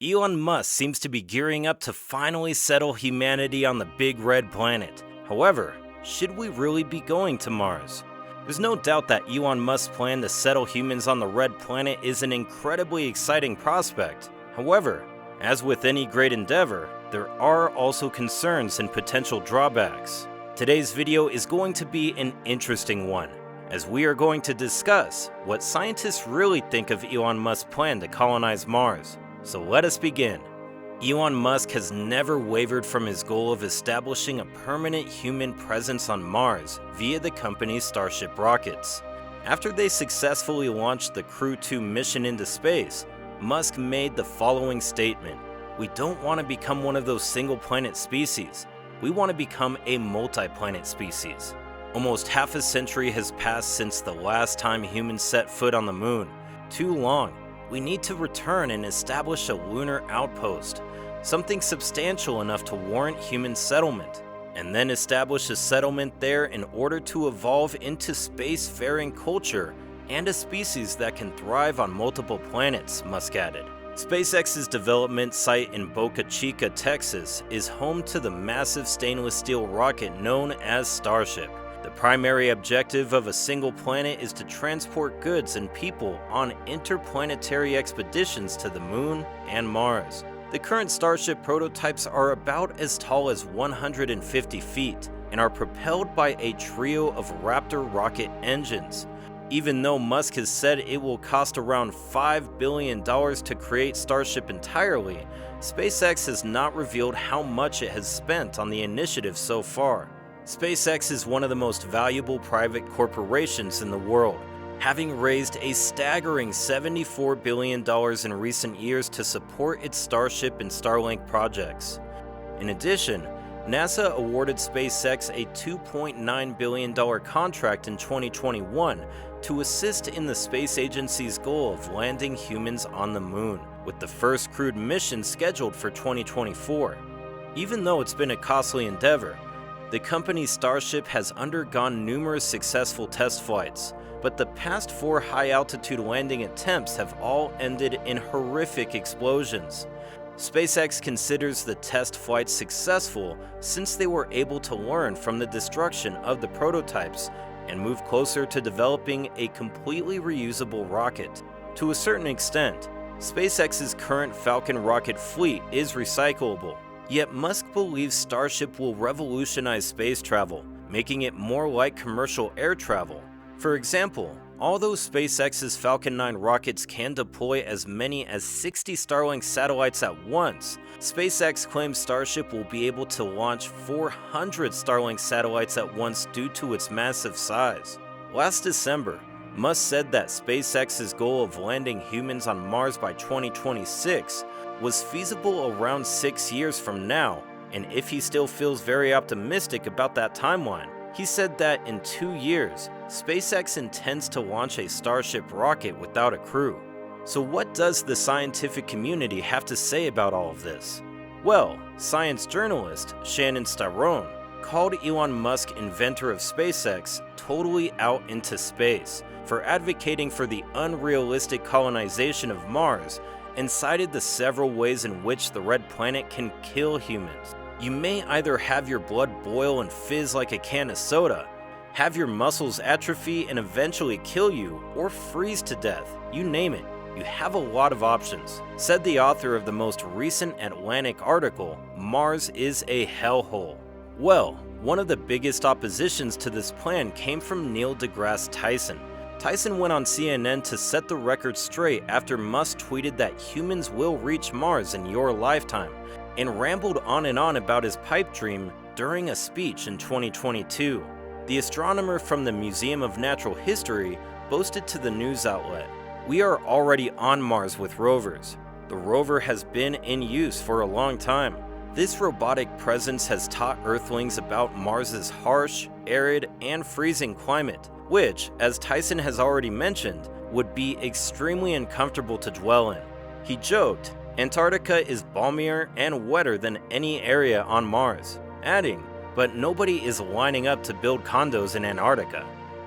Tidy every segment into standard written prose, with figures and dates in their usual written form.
Elon Musk seems to be gearing up to finally settle humanity on the big red planet. However, should we really be going to Mars? There's no doubt that Elon Musk's plan to settle humans on the red planet is an incredibly exciting prospect. However, as with any great endeavor, there are also concerns and potential drawbacks. Today's video is going to be an interesting one, as we are going to discuss what scientists really think of Elon Musk's plan to colonize Mars. So let us begin. Elon Musk has never wavered from his goal of establishing a permanent human presence on Mars via the company's Starship rockets. After they successfully launched the Crew 2 mission into space, Musk made the following statement: "We don't want to become one of those single-planet species. We want to become a multi-planet species." Almost half a century has passed since the last time humans set foot on the moon. Too long. We need to return and establish a lunar outpost, something substantial enough to warrant human settlement, and then establish a settlement there in order to evolve into spacefaring culture and a species that can thrive on multiple planets, Musk added. SpaceX's development site in Boca Chica, Texas, is home to the massive stainless steel rocket known as Starship. The primary objective of a single planet is to transport goods and people on interplanetary expeditions to the Moon and Mars. The current Starship prototypes are about as tall as 150 feet and are propelled by a trio of Raptor rocket engines. Even though Musk has said it will cost around $5 billion to create Starship entirely, SpaceX has not revealed how much it has spent on the initiative so far. SpaceX is one of the most valuable private corporations in the world, having raised a staggering $74 billion in recent years to support its Starship and Starlink projects. In addition, NASA awarded SpaceX a $2.9 billion contract in 2021 to assist in the space agency's goal of landing humans on the moon, with the first crewed mission scheduled for 2024. Even though it's been a costly endeavor, the company's Starship has undergone numerous successful test flights, but the past 4 high-altitude landing attempts have all ended in horrific explosions. SpaceX considers the test flights successful since they were able to learn from the destruction of the prototypes and move closer to developing a completely reusable rocket. To a certain extent, SpaceX's current Falcon rocket fleet is recyclable. Yet Musk believes Starship will revolutionize space travel, making it more like commercial air travel. For example, although SpaceX's Falcon 9 rockets can deploy as many as 60 Starlink satellites at once, SpaceX claims Starship will be able to launch 400 Starlink satellites at once due to its massive size. Last December, Musk said that SpaceX's goal of landing humans on Mars by 2026 was feasible around 6 years from now, and if he still feels very optimistic about that timeline, he said that in 2 years, SpaceX intends to launch a Starship rocket without a crew. So what does the scientific community have to say about all of this? Well, science journalist Shannon Styrone called Elon Musk, inventor of SpaceX, totally out into space for advocating for the unrealistic colonization of Mars, and cited the several ways in which the red planet can kill humans. You may either have your blood boil and fizz like a can of soda, have your muscles atrophy and eventually kill you, or freeze to death. You name it, you have a lot of options, said the author of the most recent Atlantic article, "Mars is a hellhole." Well, one of the biggest oppositions to this plan came from Neil deGrasse Tyson. Tyson went on CNN to set the record straight after Musk tweeted that humans will reach Mars in your lifetime, and rambled on and on about his pipe dream during a speech in 2022. The astronomer from the Museum of Natural History boasted to the news outlet, "We are already on Mars with rovers. The rover has been in use for a long time. This robotic presence has taught Earthlings about Mars's harsh, arid, and freezing climate, which, as Tyson has already mentioned, would be extremely uncomfortable to dwell in." He joked, "Antarctica is balmier and wetter than any area on Mars," adding, "But nobody is lining up to build condos in Antarctica."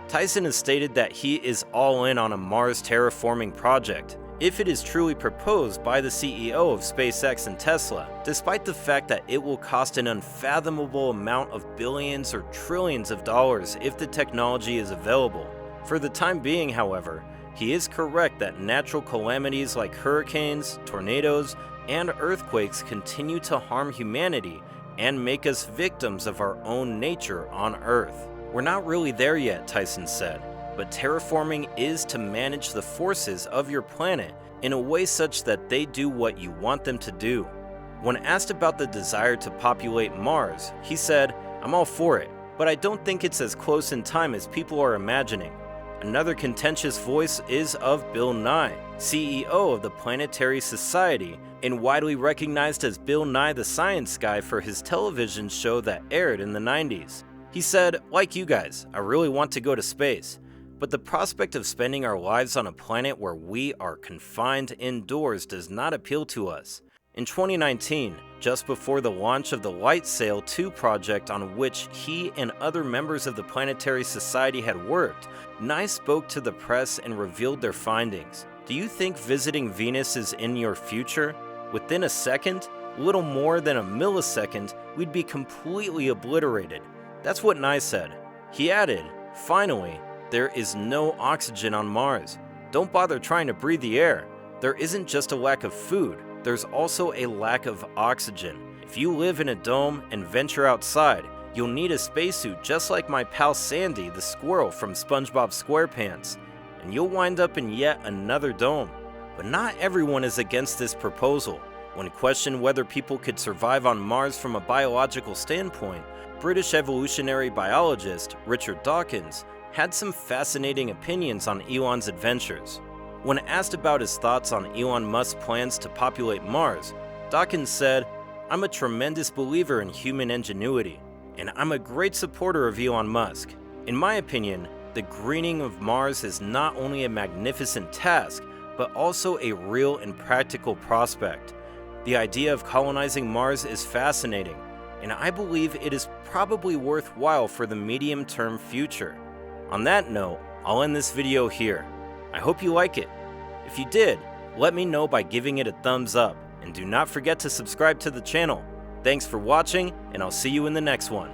Tyson has stated that he is all in on a Mars terraforming project, if it is truly proposed by the CEO of SpaceX and Tesla, despite the fact that it will cost an unfathomable amount of billions or trillions of dollars if the technology is available. For the time being, however, he is correct that natural calamities like hurricanes, tornadoes, and earthquakes continue to harm humanity and make us victims of our own nature on Earth. We're not really there yet, Tyson said, but terraforming is to manage the forces of your planet in a way such that they do what you want them to do. When asked about the desire to populate Mars, he said, "I'm all for it, but I don't think it's as close in time as people are imagining." Another contentious voice is of Bill Nye, CEO of the Planetary Society, and widely recognized as Bill Nye the Science Guy for his television show that aired in the 90s. He said, "Like you guys, I really want to go to space, but the prospect of spending our lives on a planet where we are confined indoors does not appeal to us." In 2019, just before the launch of the LightSail 2 project on which he and other members of the Planetary Society had worked, Nye spoke to the press and revealed their findings. "Do you think visiting Venus is in your future? Within a second, little more than a millisecond, we'd be completely obliterated." That's what Nye said. He added, "Finally, there is no oxygen on Mars. Don't bother trying to breathe the air. There isn't just a lack of food, there's also a lack of oxygen. If you live in a dome and venture outside, you'll need a spacesuit just like my pal Sandy the squirrel from SpongeBob SquarePants, and you'll wind up in yet another dome." But not everyone is against this proposal. When questioned whether people could survive on Mars from a biological standpoint, British evolutionary biologist Richard Dawkins had some fascinating opinions on Elon's adventures. When asked about his thoughts on Elon Musk's plans to populate Mars, Dawkins said, "I'm a tremendous believer in human ingenuity, and I'm a great supporter of Elon Musk. In my opinion, the greening of Mars is not only a magnificent task, but also a real and practical prospect. The idea of colonizing Mars is fascinating, and I believe it is probably worthwhile for the medium-term future." On that note, I'll end this video here. I hope you like it. If you did, let me know by giving it a thumbs up, and do not forget to subscribe to the channel. Thanks for watching, and I'll see you in the next one.